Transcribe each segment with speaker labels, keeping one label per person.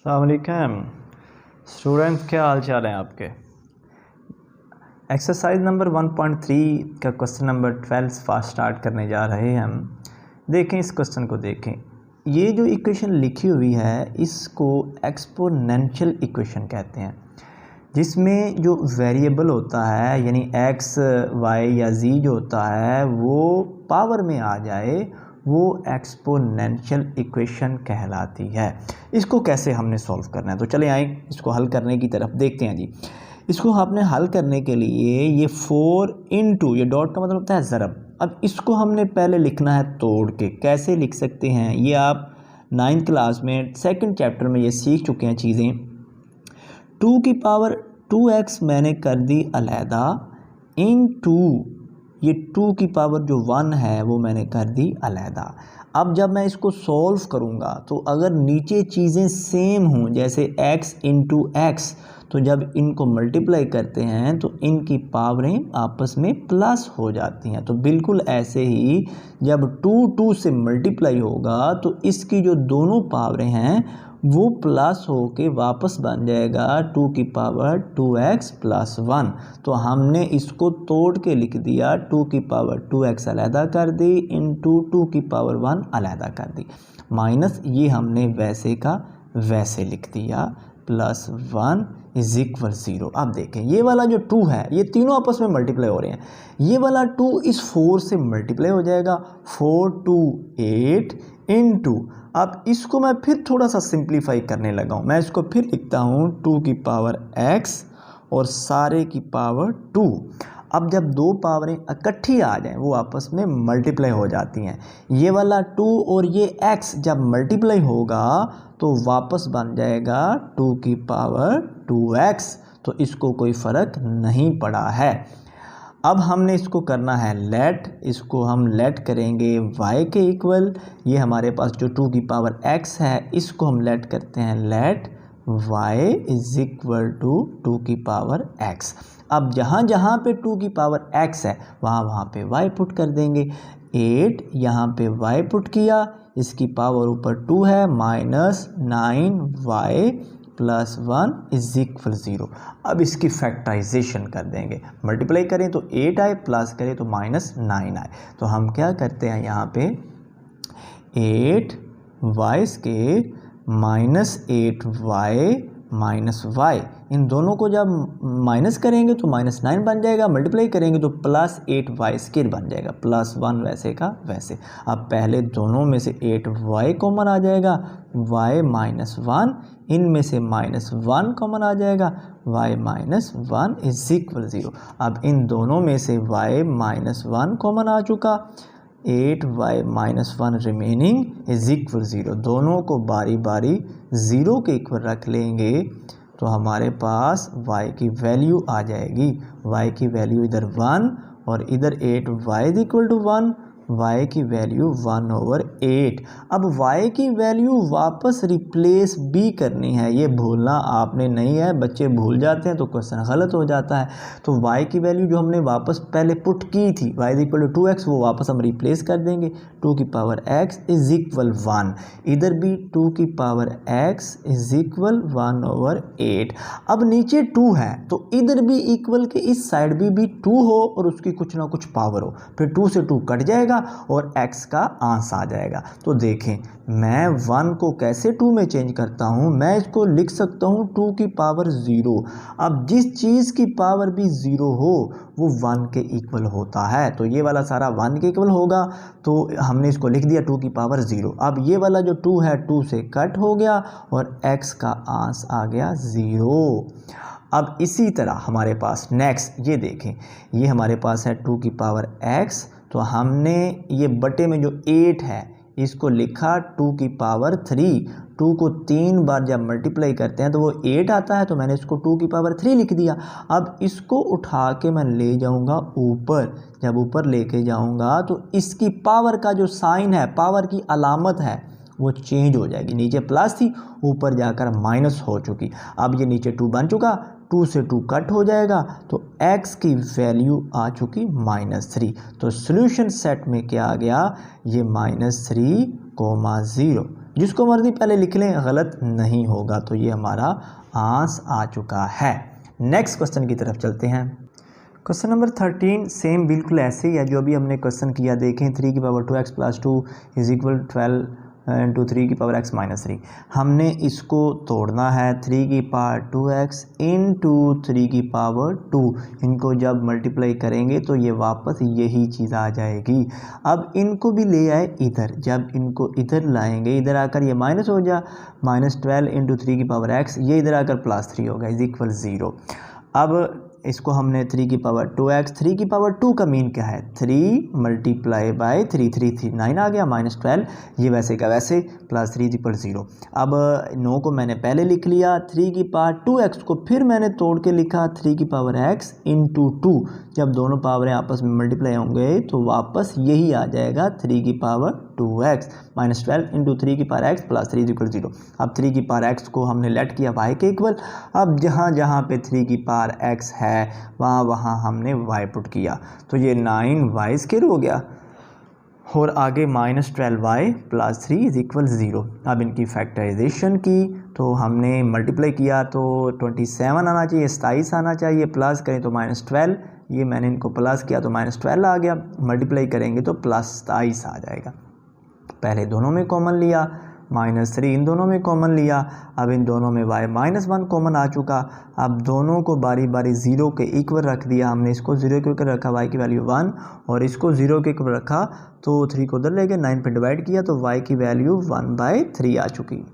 Speaker 1: अस्सलाम वालेकुम स्टूडेंट्स, क्या हाल चाल है आपके। एक्सरसाइज नंबर 1.3 का क्वेश्चन नंबर 12 फास्ट स्टार्ट करने जा रहे हैं हम। देखें इस क्वेश्चन को देखें। ये जो इक्वेशन लिखी हुई है इसको एक्सपोनेंशियल इक्वेशन कहते हैं, जिसमें जो वेरिएबल होता है यानी एक्स वाई या जी जो होता है वो पावर में आ जाए, वो एक्सपोनेंशियल इक्वेशन कहलाती है। इसको कैसे हमने सॉल्व करना है, तो चले आए इसको हल करने की तरफ देखते हैं जी। इसको आपने हल करने के लिए ये 4 इंटू, ये डॉट का मतलब होता है ज़रब। अब इसको हमने पहले लिखना है तोड़ के। कैसे लिख सकते हैं ये आप 9th क्लास में 2nd चैप्टर में ये सीख चुके हैं चीज़ें। 2 की पावर 2x मैंने कर दी अलहदा, इन 2 ये 2 की पावर जो 1 है वो मैंने कर दी अलहदा। अब जब मैं इसको सॉल्व करूँगा तो अगर नीचे चीज़ें सेम हों, जैसे x इंटू एक्स, तो जब इनको मल्टीप्लाई करते हैं तो इनकी पावरें आपस में प्लस हो जाती हैं। तो बिल्कुल ऐसे ही जब 2 से मल्टीप्लाई होगा तो इसकी जो दोनों पावरें हैं वो प्लस होके वापस बन जाएगा 2 की पावर 2x प्लस 1। तो हमने इसको तोड़ के लिख दिया 2 की पावर 2x अलहदा कर दी इंटू 2 की पावर 1 अलहदा कर दी, माइनस ये हमने वैसे का वैसे लिख दिया, प्लस 1 इज इक्वल 0। अब देखें ये वाला जो 2 है ये तीनों आपस में मल्टीप्लाई हो रहे हैं। ये वाला 2 इस 4 से मल्टीप्लाई हो जाएगा, 4 2 8 इंटू, अब इसको मैं फिर थोड़ा सा सिंप्लीफाई करने लगा हूँ। मैं इसको फिर लिखता हूँ 2 की पावर x और सारे की पावर 2। अब जब दो पावरें इकट्ठी आ जाएं वो आपस में मल्टीप्लाई हो जाती हैं। ये वाला 2 और ये x जब मल्टीप्लाई होगा तो वापस बन जाएगा 2 की पावर 2x। तो इसको कोई फ़र्क नहीं पड़ा है। अब हमने इसको करना है लेट, इसको हम लेट करेंगे y के इक्वल। ये हमारे पास जो 2 की पावर x है इसको हम लेट करते हैं let y is equal to 2 की पावर x। अब जहाँ जहाँ पे 2 की पावर x है वहाँ पे y पुट कर देंगे। 8 यहाँ पे y पुट किया, इसकी पावर ऊपर 2 है, minus 9y plus 1 is equal 0। अब इसकी फैक्टराइजेशन कर देंगे, मल्टीप्लाई करें तो 8 आए, प्लस करें तो माइनस 9 आए। तो हम क्या करते हैं यहाँ पे 8y square minus 8y minus y, इन दोनों को जब माइनस करेंगे तो माइनस 9 बन जाएगा, मल्टीप्लाई करेंगे तो प्लस 8y स्क्वायर बन जाएगा, प्लस 1 वैसे का वैसे। अब पहले दोनों में से 8y कॉमन आ जाएगा, y माइनस 1, इनमें से माइनस 1 कॉमन आ जाएगा, y माइनस 1 इज इक्वल 0। अब इन दोनों में से y माइनस 1 कॉमन आ चुका, 8y minus 1 remaining is equal 0। दोनों को बारी बारी 0 के इक्वल रख लेंगे तो हमारे पास y की वैल्यू आ जाएगी। y की वैल्यू इधर 1 और इधर 8y is equal to 1, y की वैल्यू 1/8। अब y की वैल्यू वापस रिप्लेस भी करनी है, ये भूलना आपने नहीं है, बच्चे भूल जाते हैं तो क्वेश्चन गलत हो जाता है। तो y की वैल्यू जो हमने वापस पहले पुट की थी y is equal to 2x, वो वापस हम रिप्लेस कर देंगे। 2 की पावर x इज इक्वल 1, इधर भी 2 की पावर x इज इक्वल 1/8। अब नीचे 2 है तो इधर भी इक्वल के इस साइड भी 2 हो और उसकी कुछ ना कुछ पावर हो, फिर 2 से 2 कट जाएगा और x का आंस आ जाएगा। तो देखें मैं 1 को कैसे 2 में चेंज करता हूं, मैं इसको लिख सकता हूं 2 की पावर 0। अब जिस चीज़ की पावर भी 0 हो वो 1 के इक्वल होता है, तो ये वाला सारा 1 के इक्वल होगा, तो हमने इसको लिख दिया 2 की पावर 0। अब ये वाला जो 2 है 2 से कट हो गया और x का आंस आ गया 0। अब इसी तरह हमारे पास नेक्स्ट ये देखें, ये हमारे पास है 2 की पावर x, तो हमने ये बटे में जो 8 है इसको लिखा 2 की पावर 3। 2 को 3 बार जब मल्टीप्लाई करते हैं तो वो 8 आता है, तो मैंने इसको 2 की पावर 3 लिख दिया। अब इसको उठा के मैं ले जाऊंगा ऊपर, जब ऊपर लेके जाऊंगा तो इसकी पावर का जो साइन है, पावर की अलामत है, वो चेंज हो जाएगी। नीचे प्लस थी ऊपर जाकर माइनस हो चुकी। अब ये नीचे 2 बन चुका, 2 से 2 कट हो जाएगा तो x की वैल्यू आ चुकी -3। तो सॉल्यूशन सेट में क्या आ गया, ये -3, 0 जिसको मर्जी पहले लिख लें, गलत नहीं होगा। तो ये हमारा आंसर आ चुका है। नेक्स्ट क्वेश्चन की तरफ चलते हैं। क्वेश्चन नंबर 13 सेम बिल्कुल ऐसे ही है जो अभी हमने क्वेश्चन किया। देखें 3 की power 2x plus 2 is equal 12 into 3 की पावर x माइनस 3। हमने इसको तोड़ना है 3 की पावर 2x इंटू 3 की पावर 2। इनको जब मल्टीप्लाई करेंगे तो ये वापस यही चीज़ आ जाएगी। अब इनको भी ले आए इधर, जब इनको इधर लाएंगे, इधर आकर ये माइनस हो जा, माइनस 12 इंटू 3 की पावर x, ये इधर आकर प्लस 3 होगा इज इक्वल 0। अब इसको हमने 3 की पावर 2x, 3 की पावर 2 का मीन क्या है, 3 मल्टीप्लाई बाय 3, 3 3 9 आ गया, माइनस 12, ये वैसे का वैसे, प्लस 3 इक्वल 0। अब 9 को मैंने पहले लिख लिया, 3 की पावर 2x को फिर मैंने तोड़ के लिखा 3 की पावर x इंटू 2। जब दोनों पावरें आपस में मल्टीप्लाई होंगे तो वापस यही आ जाएगा 3 की पावर 2x माइनस 12 इंटू 3 की पावर x प्लस 3 इक्वल 0। अब 3 की पावर x को हमने लेट किया y के इक्वल। अब जहाँ जहाँ पे 3 की पावर x है वहाँ वहाँ हमने y पुट किया, तो ये 9y स्क्वायर हो गया और आगे minus 12y plus 3 is equal 0। अब इनकी फैक्टराइजेशन की तो हमने मल्टीप्लाई किया तो 27 आना चाहिए, 27 आना चाहिए, प्लस करें तो माइनस 12, ये मैंने इनको प्लस किया तो माइनस 12 आ गया, मल्टीप्लाई करेंगे तो प्लस 27 आ जाएगा। पहले दोनों में कॉमन लिया, माइनस 3 इन दोनों में कॉमन लिया। अब इन दोनों में y माइनस 1 कॉमन आ चुका। अब दोनों को बारी बारी 0 के इक्वल रख दिया हमने, इसको 0 के इक्वल रखा, y की वैल्यू 1, और इसको 0 के इक्वल रखा तो 3 को उधर ले गए, 9 पे डिवाइड किया तो y की वैल्यू 1/3 आ चुकी,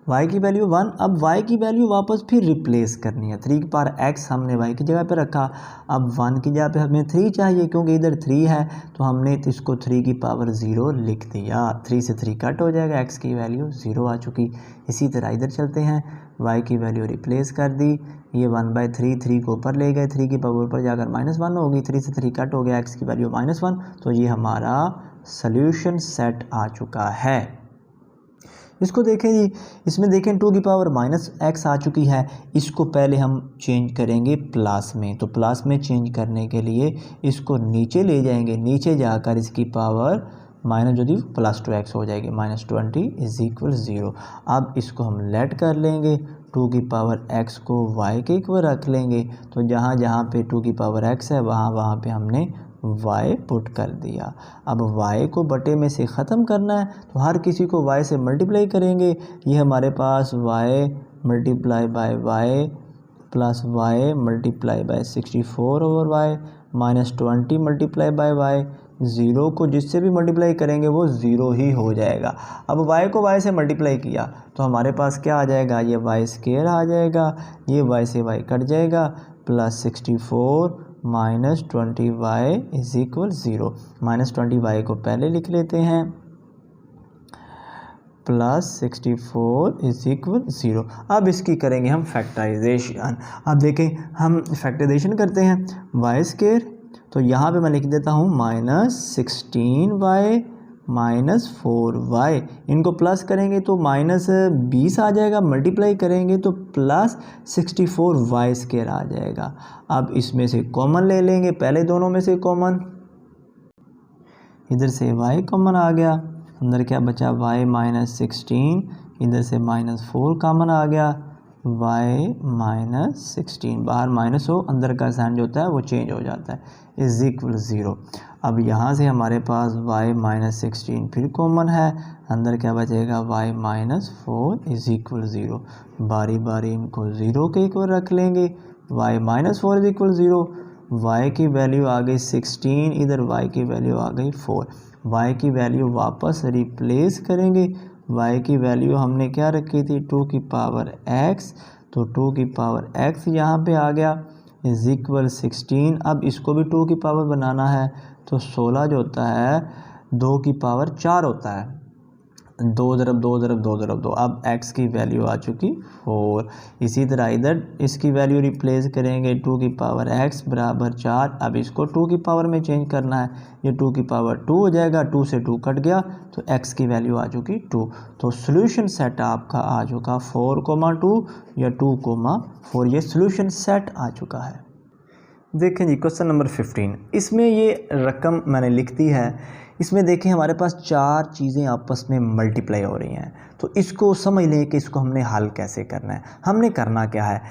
Speaker 1: y की वैल्यू 1। अब y की वैल्यू वापस फिर रिप्लेस करनी है, 3 की पावर x हमने y की जगह पे रखा, अब 1 की जगह पे हमें 3 चाहिए क्योंकि इधर 3 है, तो हमने इसको 3 की पावर 0 लिख दिया, 3 से 3 कट हो जाएगा, x की वैल्यू 0 आ चुकी। इसी तरह इधर चलते हैं, y की वैल्यू रिप्लेस कर दी, ये 1/3, 3 को ऊपर ले गए, 3 की पावर ऊपर जाकर माइनस 1 होगी, 3 से 3 कट हो गया, x की वैल्यू -1। तो ये हमारा सोल्यूशन सेट आ चुका है। इसको देखें जी, इसमें देखें 2 की पावर -x आ चुकी है, इसको पहले हम चेंज करेंगे प्लस में, तो प्लस में चेंज करने के लिए इसको नीचे ले जाएंगे, नीचे जाकर इसकी पावर माइनस जो थी प्लस 2x हो जाएगी, -20 इज इक्वल 0। अब इसको हम लेट कर लेंगे, 2 की पावर x को y के इक्वल रख लेंगे, तो जहाँ जहाँ पे 2 की पावर x है वहाँ वहाँ पे हमने y पुट कर दिया। अब y को बटे में से ख़त्म करना है तो हर किसी को y से मल्टीप्लाई करेंगे, ये हमारे पास y multiply by y plus y multiply by 64 over y minus 20 multiply by y, 0 को जिससे भी मल्टीप्लाई करेंगे वो 0 ही हो जाएगा। अब y को y से मल्टीप्लाई किया तो हमारे पास क्या आ जाएगा, ये y स्क्वायर आ जाएगा, ये y से y कट जाएगा, plus 64 minus 20y is equal 0। Minus 20y को पहले लिख लेते हैं, प्लस 64 इज इक्वल 0। अब इसकी करेंगे हम फैक्टराइजेशन। अब देखें हम फैक्टराइजेशन करते हैं, y स्क्वायर, तो यहाँ पे मैं लिख देता हूँ -16y माइनस 4y, इनको प्लस करेंगे तो -20 आ जाएगा, मल्टीप्लाई करेंगे तो प्लस 64y स्क्वायर आ जाएगा। अब इसमें से कॉमन ले लेंगे, पहले दोनों में से कॉमन, इधर से y कॉमन आ गया, अंदर क्या बचा y -16, इधर से -4 कॉमन आ गया, y -16, बाहर माइनस हो अंदर का साइन जो होता है वो चेंज हो जाता है, इज इक्वल 0। अब यहाँ से हमारे पास y -16 फिर कॉमन है, अंदर क्या बचेगा y -4 इज इक्वल 0। बारी बारी इनको 0 के इक्वल रख लेंगे, y -4 इज इक्वल 0, y की वैल्यू आ गई 16, इधर y की वैल्यू आ गई 4, y की वैल्यू वापस रिप्लेस करेंगे, y की वैल्यू हमने क्या रखी थी 2 की पावर x, तो 2 की पावर x यहाँ पे आ गया इज इक्वल 16। अब इसको भी 2 की पावर बनाना है तो 16 जो होता है 2 की पावर 4 होता है, 2 ज़रब 2 ज़रब 2 ज़रब 2, अब x की वैल्यू आ चुकी 4। इसी तरह इधर इसकी वैल्यू रिप्लेस करेंगे, 2 की पावर x बराबर 4, अब इसको 2 की पावर में चेंज करना है, ये 2 की पावर 2 हो जाएगा, 2 से 2 कट गया तो x की वैल्यू आ चुकी 2। तो सोल्यूशन सेट आपका आ चुका 4,2 या 2,4, ये सोल्यूशन सेट आ चुका है। देखें जी क्वेश्चन नंबर 15, इसमें ये रकम मैंने लिख दी है, इसमें देखें हमारे पास चार चीज़ें आपस में मल्टीप्लाई हो रही हैं, तो इसको समझ लें कि इसको हमने हल कैसे करना है। हमने करना क्या है,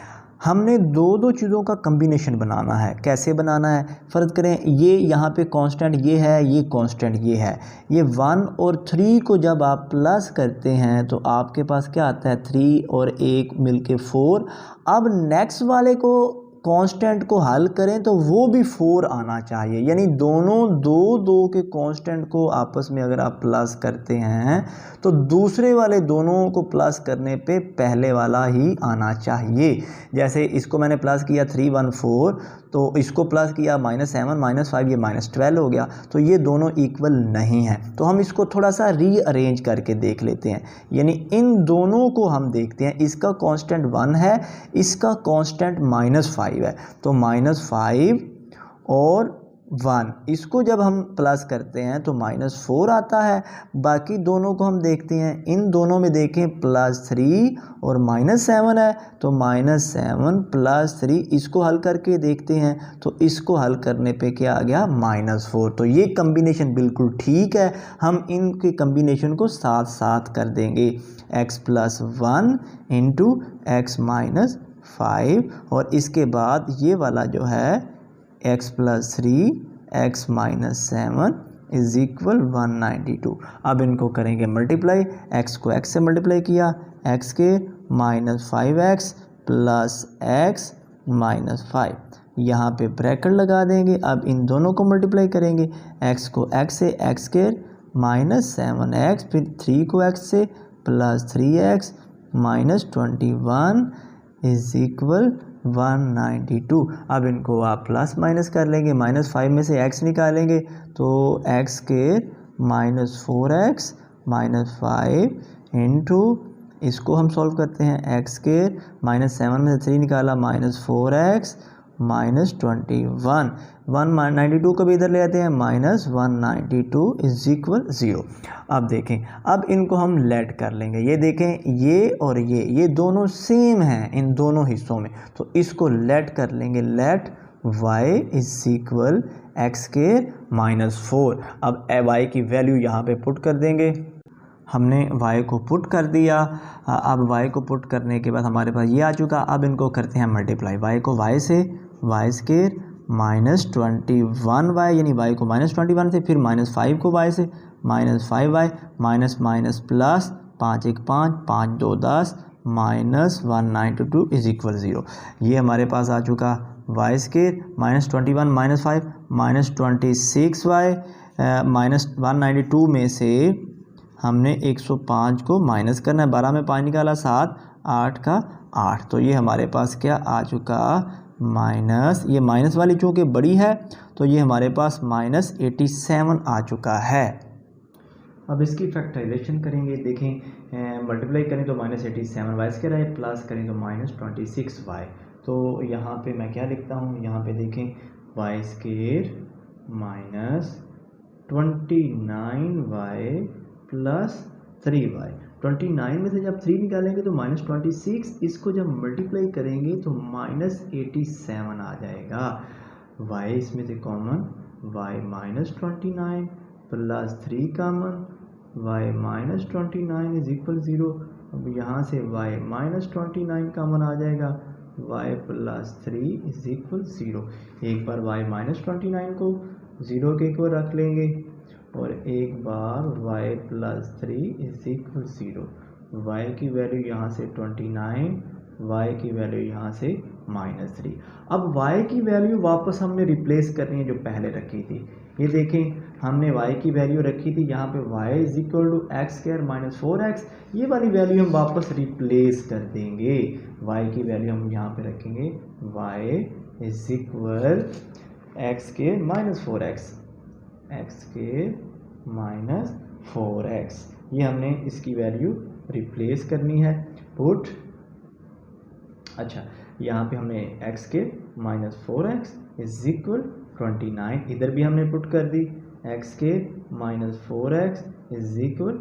Speaker 1: हमने दो चीज़ों का कम्बिनेशन बनाना है। कैसे बनाना है, फ़र्ज करें ये यहाँ पे कांस्टेंट ये है, ये कांस्टेंट ये है, ये 1 और 3 को जब आप प्लस करते हैं तो आपके पास क्या आता है, 3 और 1 मिलके 4। अब नेक्स्ट वाले को कांस्टेंट को हल करें तो वो भी 4 आना चाहिए, यानी दोनों दो के कांस्टेंट को आपस में अगर आप प्लस करते हैं तो दूसरे वाले दोनों को प्लस करने पे पहले वाला ही आना चाहिए। जैसे इसको मैंने प्लस किया 3 1 4, तो इसको प्लस किया -7 -5, ये -12 हो गया, तो ये दोनों इक्वल नहीं है। तो हम इसको थोड़ा सा रीअरेंज करके देख लेते हैं, यानी इन दोनों को हम देखते हैं, इसका कांस्टेंट 1 है, इसका कांस्टेंट -5 है, तो -5 और 1 इसको जब हम प्लस करते हैं तो -4 आता है। बाकी दोनों को हम देखते हैं, इन दोनों में देखें +3 और -7 है, तो -7 + 3 इसको हल करके देखते हैं, तो इसको हल करने पे क्या आ गया, -4। तो ये कम्बिनेशन बिल्कुल ठीक है, हम इनके कम्बिनेशन को साथ साथ कर देंगे, x + 1 × x - 5, और इसके बाद ये वाला जो है x + 3 x - 7 = 192। अब इनको करेंगे मल्टीप्लाई, x को x से मल्टीप्लाई किया, x के -5x + x - 5, यहाँ पे ब्रैकेट लगा देंगे। अब इन दोनों को मल्टीप्लाई करेंगे, x को x से, x के -7x, फिर 3 को x से +3x - 21 = 192। अब इनको आप प्लस माइनस कर लेंगे, -5 में से x निकालेंगे तो x के -4x - 5 इसको हम सॉल्व करते हैं, x के -7 में से 3 निकाला, -4x - 21, 192 को भी इधर ले आते हैं, -192 = 0। अब देखें, अब इनको हम लेट कर लेंगे, ये देखें ये और ये दोनों सेम हैं इन दोनों हिस्सों में, तो इसको लेट कर लेंगे, लेट y = x² - 4। अब y की वैल्यू यहाँ पे पुट कर देंगे, हमने y को पुट कर दिया। अब y को पुट करने के बाद हमारे पास ये आ चुका। अब इनको करते हैं मल्टीप्लाई, y को y से, y² - 21y, यानी y को -21 से, फिर -5 को y से, -5y माइनस माइनस प्लस, 5 1 5, 5 2 10, -192 = 0। ये हमारे पास आ चुका y² -21 -5 -26y, -192 में से हमने 105 को माइनस करना है, 12 में 5 निकाला 7, 8 का 8, तो ये हमारे पास क्या आ चुका, माइनस, ये माइनस वाली चूँकि बड़ी है तो ये हमारे पास -87 आ चुका है। अब इसकी फैक्टराइजेशन करेंगे, देखें मल्टीप्लाई करें तो -87 y² आए, प्लस करें तो -26y। तो यहाँ पे मैं क्या लिखता हूँ, यहाँ पे देखें y² -29y + 3y, 29 में से जब 3 निकालेंगे तो -26, इसको जब मल्टीप्लाई करेंगे तो -87 आ जाएगा। y इसमें से कॉमन, y -29 + 3 कॉमन, y -29 = 0। अब यहाँ से y -29 कॉमन आ जाएगा, y + 3 = 0। एक बार y -29 को 0 के इक्वल रख लेंगे और एक बार y + 3 = 0। y की वैल्यू यहाँ से 29, y की वैल्यू यहाँ से -3। अब y की वैल्यू वापस हमने रिप्लेस करनी है जो पहले रखी थी। ये देखें हमने y की वैल्यू रखी थी यहाँ पे y = x² - 4x, ये वाली वैल्यू हम वापस रिप्लेस कर देंगे। y की वैल्यू हम यहाँ पे रखेंगे y = x² - 4x, x² - 4x, ये हमने इसकी वैल्यू रिप्लेस करनी है, पुट। अच्छा, यहाँ पे हमने x² - 4x = 29, इधर भी हमने पुट कर दी, x² - 4x =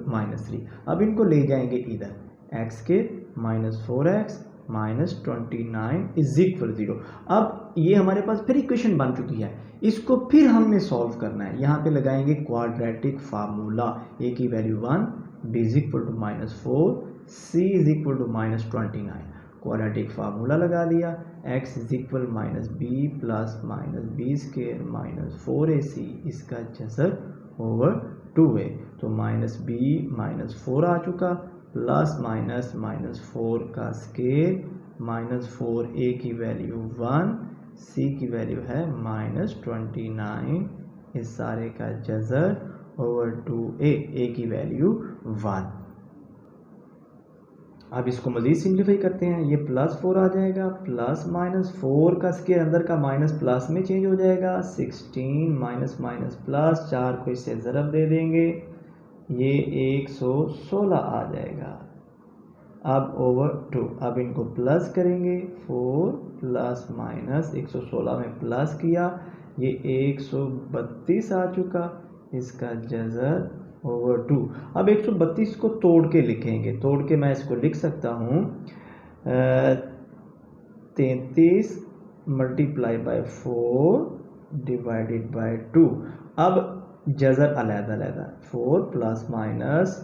Speaker 1: -3। अब इनको ले जाएंगे इधर, x² - 4x -29 इज इक्वल 0। अब ये हमारे पास फिर इक्वेशन बन चुकी है, इसको फिर हमने सॉल्व करना है। यहाँ पे लगाएंगे क्वाड्रेटिक फार्मूला, ए की value 1, b is equal to -4, c is equal to -29। Quadratic formula लगा दिया, x is equal -b plus -b square -4ac इसका जज़र ओवर 2a, तो -b -4 आ चुका, प्लस -4 का स्केयर -4a की वैल्यू 1, c की वैल्यू है -29, इस सारे का जज़र ओवर 2a की वैल्यू 1। अब इसको मज़ीद सिंप्लीफाई करते हैं, ये +4 आ जाएगा, प्लस -4 का स्केयर अंदर का माइनस प्लस में चेंज हो जाएगा, 16 माइनस प्लस 4 को इससे ज़रब दे देंगे, ये 116 आ जाएगा। अब ओवर 2, अब इनको प्लस करेंगे, 4 प्लस माइनस 116 में प्लस किया, ये 132 आ चुका, इसका जज़र ओवर 2। अब 132 को तोड़ के लिखेंगे, तोड़ के मैं इसको लिख सकता हूँ 33 मल्टीप्लाई बाय 4 डिवाइडेड बाय 2। अब जज़र अलग-अलग, 4 प्लस माइनस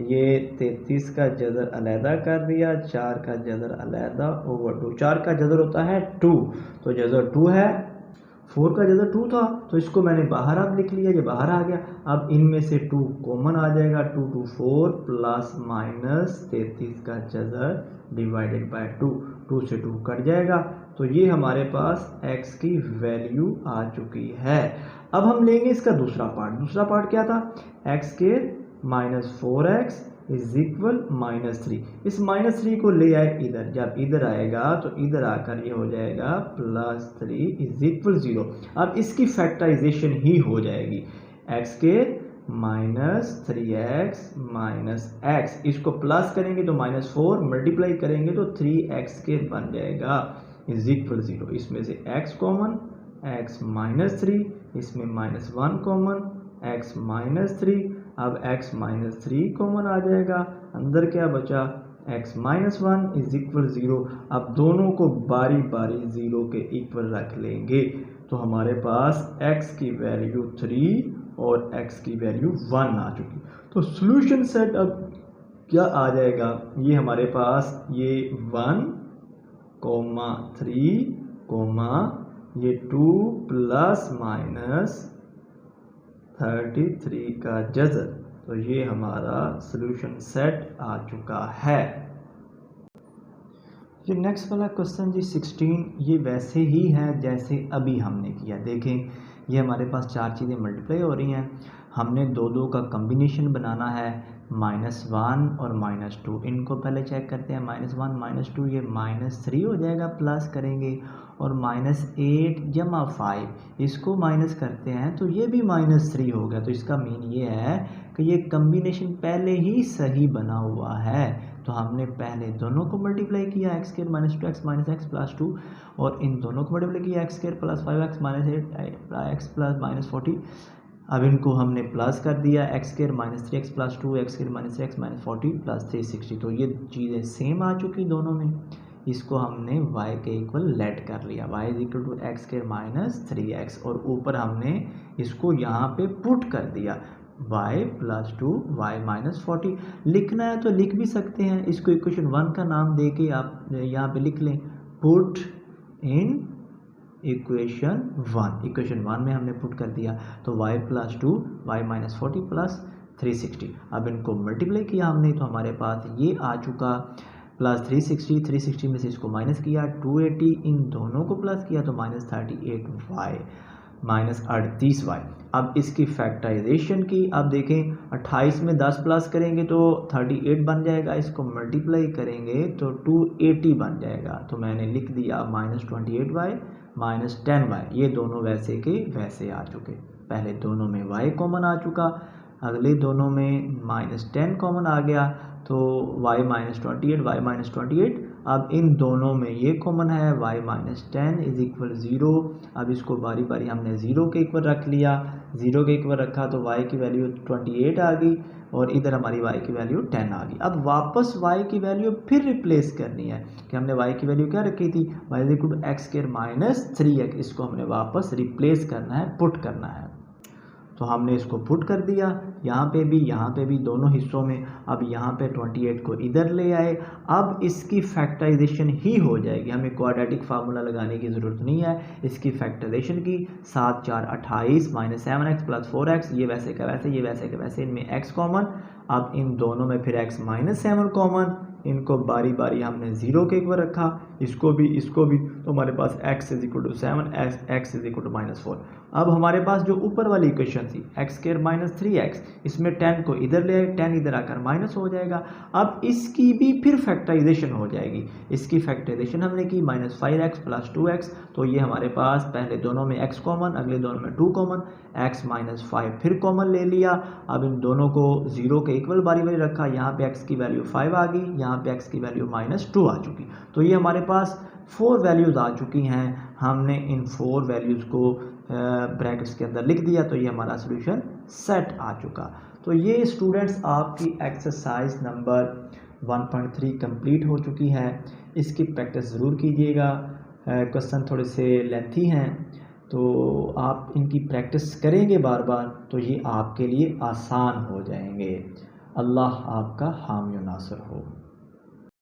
Speaker 1: ये 33 का जज़र अलहदा कर दिया, 4 का जज़र अलहदा ओवर 2। 4 का जज़र होता है 2, तो जज़र 2 है, 4 का जज़र 2 था तो इसको मैंने बाहर अब लिख लिया, ये बाहर आ गया। अब इनमें से 2 कॉमन आ जाएगा, 2 2 4 प्लस माइनस 33 का जज़र डिवाइडेड बाय 2, 2 से 2 कट जाएगा, तो ये हमारे पास x की वैल्यू आ चुकी है। अब हम लेंगे इसका दूसरा पार्ट। दूसरा पार्ट क्या था, x के -4x इज इक्वल -3। इस -3 को ले आए इधर, जब इधर आएगा तो इधर आकर ये हो जाएगा +3 इज इक्वल 0। अब इसकी फैक्टराइजेशन ही हो जाएगी, x के -3x -x, इसको प्लस करेंगे तो -4, मल्टीप्लाई करेंगे तो 3x के बन जाएगा इज इक्वल 0। इसमें से x कॉमन, x -3, इसमें -1 कॉमन, x -3, अब x -3 कॉमन आ जाएगा, अंदर क्या बचा, x -1 इज इक्वल 0। अब दोनों को बारी बारी 0 के इक्वल रख लेंगे, तो हमारे पास x की वैल्यू 3 और x की वैल्यू 1 आ चुकी। तो सॉल्यूशन सेट अब क्या आ जाएगा, ये हमारे पास ये 1, 3, ये 2 प्लस माइनस 33 का जज़र, तो ये हमारा सॉल्यूशन सेट आ चुका है। ये नेक्स्ट वाला क्वेश्चन जी 16, ये वैसे ही है जैसे अभी हमने किया। देखें ये हमारे पास 4 चीज़ें मल्टीप्लाई हो रही हैं, हमने दो का कम्बिनेशन बनाना है, -1 और -2। इनको पहले चेक करते हैं, -1 -2, ये -3 हो जाएगा, प्लस करेंगे, और -8 जमा 5 इसको माइनस करते हैं तो ये भी -3 हो गया। तो इसका मीन ये है कि ये कम्बिनेशन पहले ही सही बना हुआ है। तो हमने पहले दोनों को मल्टीप्लाई किया, x² -2x -x प्लस 2, और इन दोनों को मल्टीप्लाई किया, x² plus 5x -8x plus -40। अब इनको हमने प्लस कर दिया, x² -3x plus 2, x² -3x -40 plus 360। तो ये चीज़ें सेम आ चुकी दोनों में। इसको हमने y के इक्वल लेट कर लिया, y is equal to x² -3x, और ऊपर हमने इसको यहाँ पे पुट कर दिया, y प्लस 2 y -40। लिखना है तो लिख भी सकते हैं, इसको इक्वेशन 1 का नाम दे के आप यहाँ पे लिख लें, पुट इन इक्वेशन 1। इक्वेशन 1 में हमने पुट कर दिया, तो y प्लस 2 y -40 प्लस 360। अब इनको मल्टीप्लाई किया हमने, तो हमारे पास ये आ चुका प्लस 360 में से इसको माइनस किया, 280, इन दोनों को प्लस किया तो -38y -38y। अब इसकी फैक्टराइजेशन की, अब देखें 28 में 10 प्लस करेंगे तो 38 बन जाएगा, इसको मल्टीप्लाई करेंगे तो 280 बन जाएगा। तो मैंने लिख दिया -28y -10y। ये दोनों वैसे के वैसे आ चुके, पहले दोनों में y कॉमन आ चुका, अगले दोनों में -10 कॉमन आ गया तो y -28 y -28। अब इन दोनों में ये कॉमन है y -10 इज इक्वल 0। अब इसको बारी बारी हमने 0 के इक्वल रख लिया, 0 के इक्वल रखा तो y की वैल्यू 28 आ गई और इधर हमारी y की वैल्यू 10 आ गई। अब वापस y की वैल्यू फिर रिप्लेस करनी है कि हमने y की वैल्यू क्या रखी थी, y is equal to x square minus 3x। इसको हमने वापस रिप्लेस करना है, पुट करना है। तो हमने इसको पुट कर दिया यहाँ पे भी दोनों हिस्सों में। अब यहाँ पे 28 को इधर ले आए, अब इसकी फैक्टराइजेशन ही हो जाएगी, हमें क्वाड्रेटिक फार्मूला लगाने की ज़रूरत नहीं है। इसकी फैक्टराइजेशन की 7 4 28 -7x + 4x, ये वैसे का वैसे, ये वैसे का वैसे, इनमें x कॉमन। अब इन दोनों में फिर x -7 कॉमन, इनको बारी बारी हमने 0 के इक्वल रखा, इसको भी तो हमारे पास x is equal to 7, x is equal to -4। अब हमारे पास जो ऊपर वाली इक्वेशन थी x स्क्वायर माइनस 3x, इसमें 10 को इधर ले आए, 10 इधर आकर माइनस हो जाएगा। अब इसकी भी फिर फैक्टराइजेशन हो जाएगी। इसकी फैक्टराइजेशन हमने की -5x + 2x, तो ये हमारे पास पहले दोनों में x कॉमन, अगले दोनों में 2 कॉमन, x -5 फिर कॉमन ले लिया। अब इन दोनों को 0 के इक्वल बारी बारी रखा, यहाँ पे x की वैल्यू 5 आ गई, यहाँ पे x की वैल्यू -2 आ चुकी। तो ये हमारे पास 4 वैल्यूज़ आ चुकी हैं। हमने इन 4 वैल्यूज़ को ब्रैकेट्स के अंदर लिख दिया, तो ये हमारा सोल्यूशन सेट आ चुका। तो ये स्टूडेंट्स आपकी एक्सरसाइज नंबर 1.3 कंप्लीट हो चुकी है। इसकी प्रैक्टिस ज़रूर कीजिएगा। क्वेश्चन थोड़े से लेंथी हैं, तो आप इनकी प्रैक्टिस करेंगे बार बार तो ये आपके लिए आसान हो जाएंगे। अल्लाह आपका हामी नासर हो।